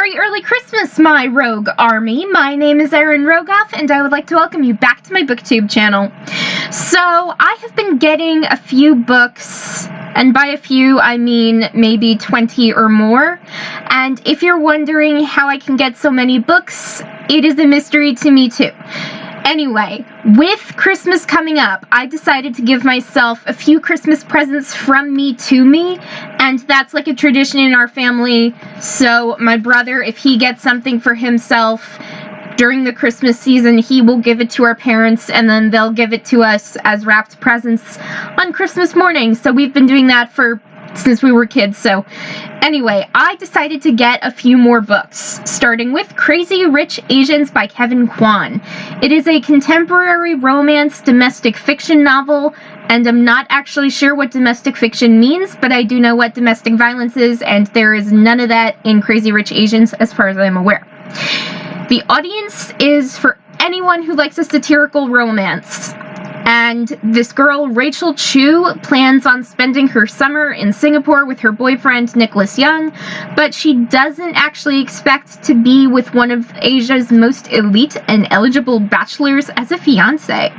Merry early Christmas, my rogue army. My name is Erin Rogoff, and I would like to welcome you back to my booktube channel. So, I have been getting a few books, and by a few, I mean maybe 20 or more. And if you're wondering how I can get so many books, it is a mystery to me too. Anyway, with Christmas coming up, I decided to give myself a few Christmas presents from me to me, and that's like a tradition in our family. So my brother, if he gets something for himself during the Christmas season, he will give it to our parents, and then they'll give it to us as wrapped presents on Christmas morning. So we've been doing that since we were kids. So anyway, I decided to get a few more books, starting with Crazy Rich Asians by Kevin Kwan. It is a contemporary romance domestic fiction novel, and I'm not actually sure what domestic fiction means, but I do know what domestic violence is, and there is none of that in Crazy Rich Asians as far as I'm aware. The audience is for anyone who likes a satirical romance. And this girl, Rachel Chu, plans on spending her summer in Singapore with her boyfriend, Nicholas Young, but she doesn't actually expect to be with one of Asia's most elite and eligible bachelors as a fiancé.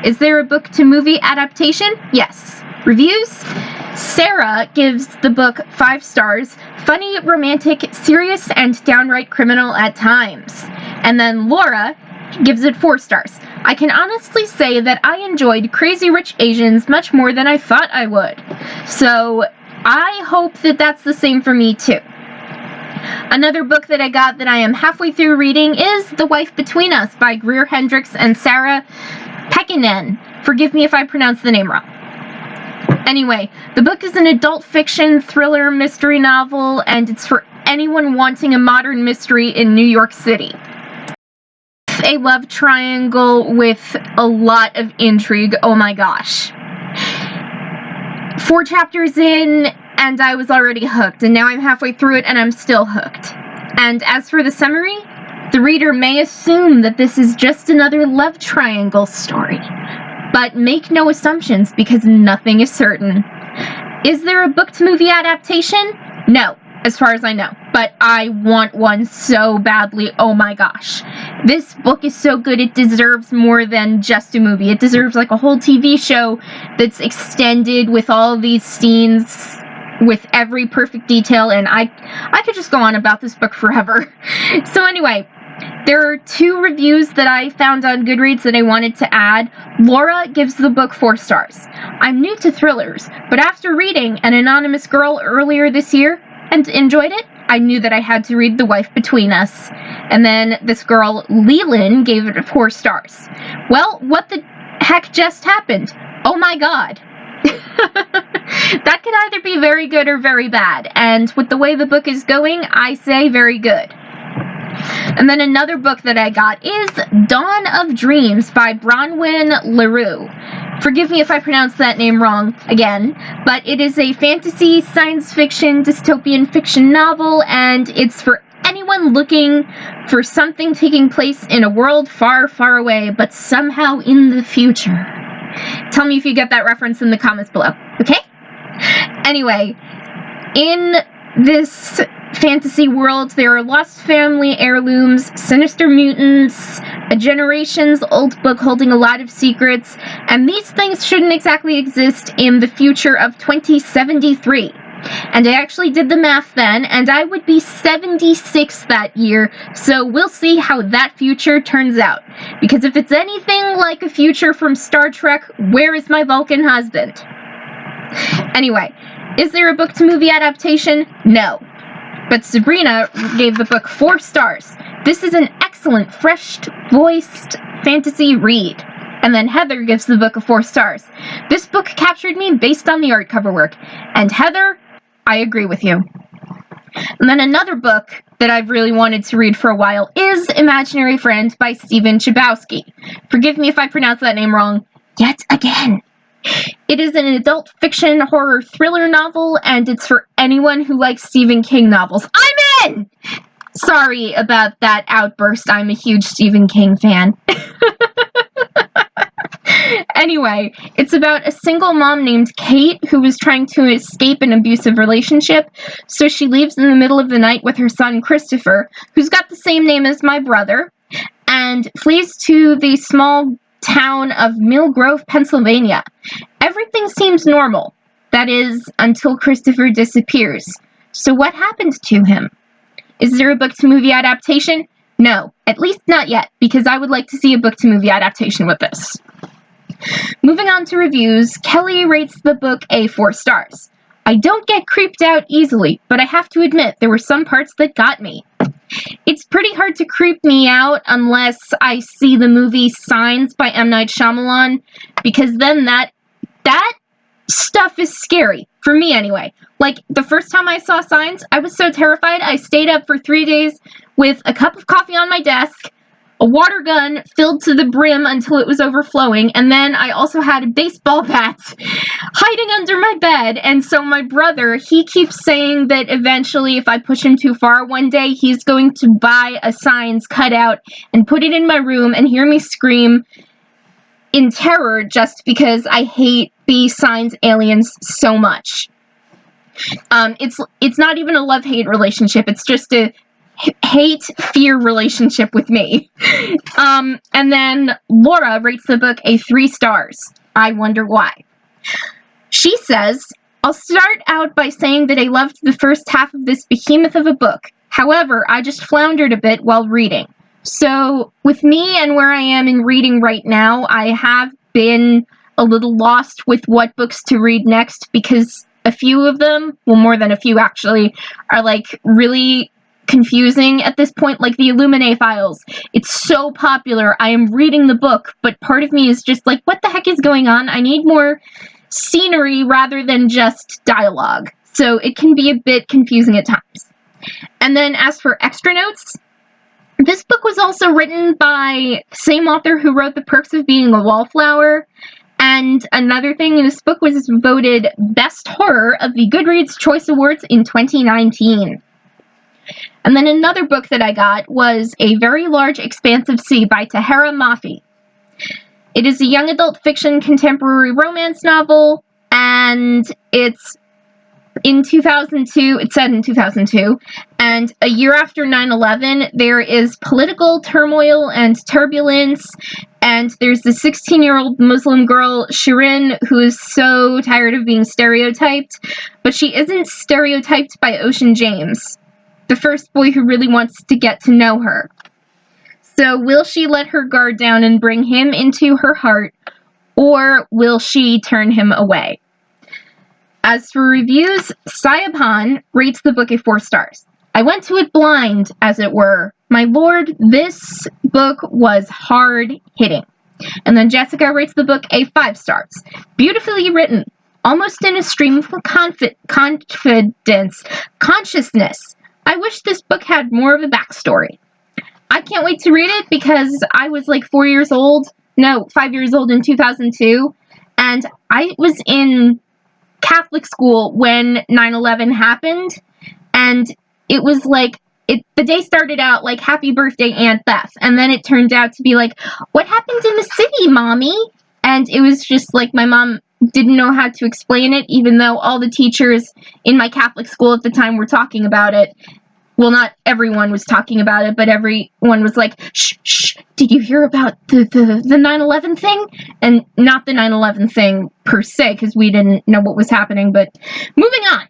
Is there a book-to-movie adaptation? Yes. Reviews? Sarah gives the book 5 stars. Funny, romantic, serious, and downright criminal at times. And then Laura gives it 4 stars. I can honestly say that I enjoyed Crazy Rich Asians much more than I thought I would. So I hope that that's the same for me too. Another book that I got that I am halfway through reading is The Wife Between Us by Greer Hendricks and Sarah Pekinen. Forgive me if I pronounce the name wrong. Anyway, the book is an adult fiction thriller mystery novel, and it's for anyone wanting a modern mystery in New York City. A love triangle with a lot of intrigue. Oh my gosh. 4 chapters in, and I was already hooked, and now I'm halfway through it, and I'm still hooked. And as for the summary, the reader may assume that this is just another love triangle story. But make no assumptions, because nothing is certain. Is there a book-to-movie adaptation? No, as far as I know. But I want one so badly. Oh my gosh. This book is so good, it deserves more than just a movie. It deserves like a whole TV show that's extended with all these scenes with every perfect detail, and I could just go on about this book forever. So anyway, there are 2 reviews that I found on Goodreads that I wanted to add. Laura gives the book 4 stars. I'm new to thrillers, but after reading An Anonymous Girl earlier this year and enjoyed it, I knew that I had to read The Wife Between Us. And then this girl, Leland, gave it 4 stars. Well, what the heck just happened? Oh my god. That could either be very good or very bad. And with the way the book is going, I say very good. And then another book that I got is Dawn of Dreams by Bronwyn LaRue. Forgive me if I pronounce that name wrong again, but it is a fantasy, science fiction, dystopian fiction novel, and it's for anyone looking for something taking place in a world far, far away, but somehow in the future. Tell me if you get that reference in the comments below, okay? Anyway, in this fantasy world, there are lost family heirlooms, sinister mutants, a generations-old book holding a lot of secrets, and these things shouldn't exactly exist in the future of 2073. And I actually did the math then, and I would be 76 that year, so we'll see how that future turns out. Because if it's anything like a future from Star Trek, where is my Vulcan husband? Anyway, is there a book-to-movie adaptation? No. But Sabrina gave the book 4 stars. This is an excellent, fresh-voiced fantasy read. And then Heather gives the book 4 stars. This book captured me based on the art cover work. And Heather, I agree with you. And then another book that I've really wanted to read for a while is Imaginary Friend by Stephen Chbosky. Forgive me if I pronounce that name wrong yet again. It is an adult fiction horror thriller novel, and it's for anyone who likes Stephen King novels. I'm in! Sorry about that outburst. I'm a huge Stephen King fan. Anyway, it's about a single mom named Kate who was trying to escape an abusive relationship, so she leaves in the middle of the night with her son Christopher, who's got the same name as my brother, and flees to the small town of Mill Grove, Pennsylvania. Everything seems normal. That is, until Christopher disappears. So what happened to him? Is there a book-to-movie adaptation? No, at least not yet, because I would like to see a book-to-movie adaptation with this. Moving on to reviews, Kelly rates the book a 4 stars. I don't get creeped out easily, but I have to admit there were some parts that got me. It's pretty hard to creep me out unless I see the movie Signs by M. Night Shyamalan, because then that stuff is scary, for me anyway. Like, the first time I saw Signs, I was so terrified I stayed up for 3 days with a cup of coffee on my desk, a water gun filled to the brim until it was overflowing, and then I also had a baseball bat hiding under my bed. And so my brother, he keeps saying that eventually if I push him too far one day, he's going to buy a Signs cutout and put it in my room and hear me scream in terror just because I hate the Signs aliens so much. It's not even a love-hate relationship, it's just a hate-fear relationship with me. And then Laura rates the book a 3 stars. I wonder why. She says, I'll start out by saying that I loved the first half of this behemoth of a book. However, I just floundered a bit while reading. So, with me and where I am in reading right now, I have been a little lost with what books to read next, because a few of them, well, more than a few actually, are like really confusing at this point, like the Illuminae files. It's so popular. I am reading the book, but part of me is just like, what the heck is going on? I need more scenery rather than just dialogue. So it can be a bit confusing at times. And then as for extra notes, this book was also written by the same author who wrote The Perks of Being a Wallflower. And another thing, this book was voted Best Horror of the Goodreads Choice Awards in 2019. And then another book that I got was A Very Large Expansive Sea by Tahera Mafi. It is a young adult fiction contemporary romance novel, and it's in 2002, it's set in 2002, and a year after 9/11, there is political turmoil and turbulence, and there's the 16-year-old Muslim girl, Shirin, who is so tired of being stereotyped, but she isn't stereotyped by Ocean James, the first boy who really wants to get to know her. So will she let her guard down and bring him into her heart, or will she turn him away? As for reviews, Sayabhan rates the book a 4 stars. I went to it blind, as it were. My lord, this book was hard-hitting. And then Jessica rates the book a 5 stars. Beautifully written, almost in a stream of consciousness. I wish this book had more of a backstory. I can't wait to read it because I was like 5 years old in 2002, and I was in Catholic school when 9/11 happened, and it was like, the day started out like, happy birthday, Aunt Beth, and then it turned out to be like, what happened in the city, Mommy? And it was just like, my mom didn't know how to explain it, even though all the teachers in my Catholic school at the time were talking about it. Well, not everyone was talking about it, but everyone was like, shh, did you hear about the 9/11 thing? And not the 9/11 thing per se, because we didn't know what was happening, but moving on.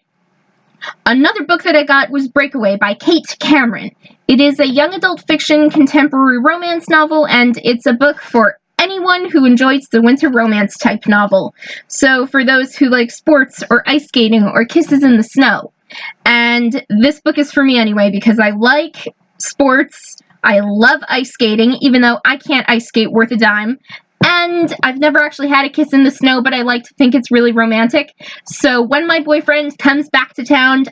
Another book that I got was Breakaway by Kate Cameron. It is a young adult fiction contemporary romance novel, and it's a book for anyone who enjoys the winter romance type novel. So for those who like sports or ice skating or kisses in the snow. And this book is for me anyway, because I like sports, I love ice skating, even though I can't ice skate worth a dime, and I've never actually had a kiss in the snow, but I like to think it's really romantic. So when my boyfriend comes back to town,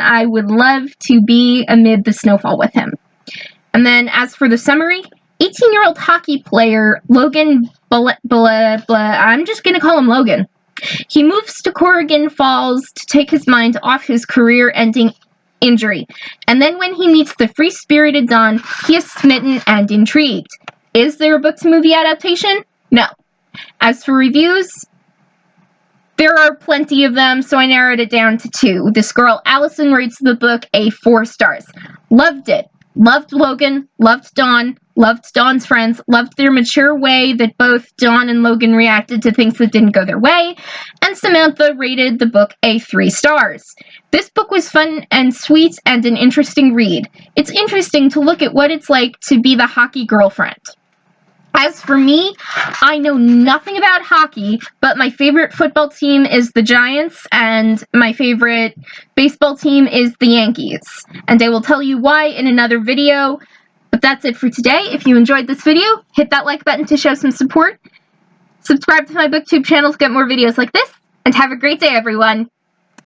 I would love to be amid the snowfall with him. And then as for the summary, 18-year-old hockey player Logan I'm just going to call him Logan. He moves to Corrigan Falls to take his mind off his career-ending injury, and then when he meets the free-spirited Dawn, he is smitten and intrigued. Is there a book-to-movie adaptation? No. As for reviews, there are plenty of them, so I narrowed it down to 2. This girl, Allison, rates the book a 4 stars. Loved it. Loved Logan, loved Dawn's friends, loved their mature way that both Dawn and Logan reacted to things that didn't go their way, and Samantha rated the book a 3 stars. This book was fun and sweet and an interesting read. It's interesting to look at what it's like to be the hockey girlfriend. As for me, I know nothing about hockey, but my favorite football team is the Giants, and my favorite baseball team is the Yankees. And I will tell you why in another video. But that's it for today. If you enjoyed this video, hit that like button to show some support. Subscribe to my BookTube channel to get more videos like this, and have a great day, everyone!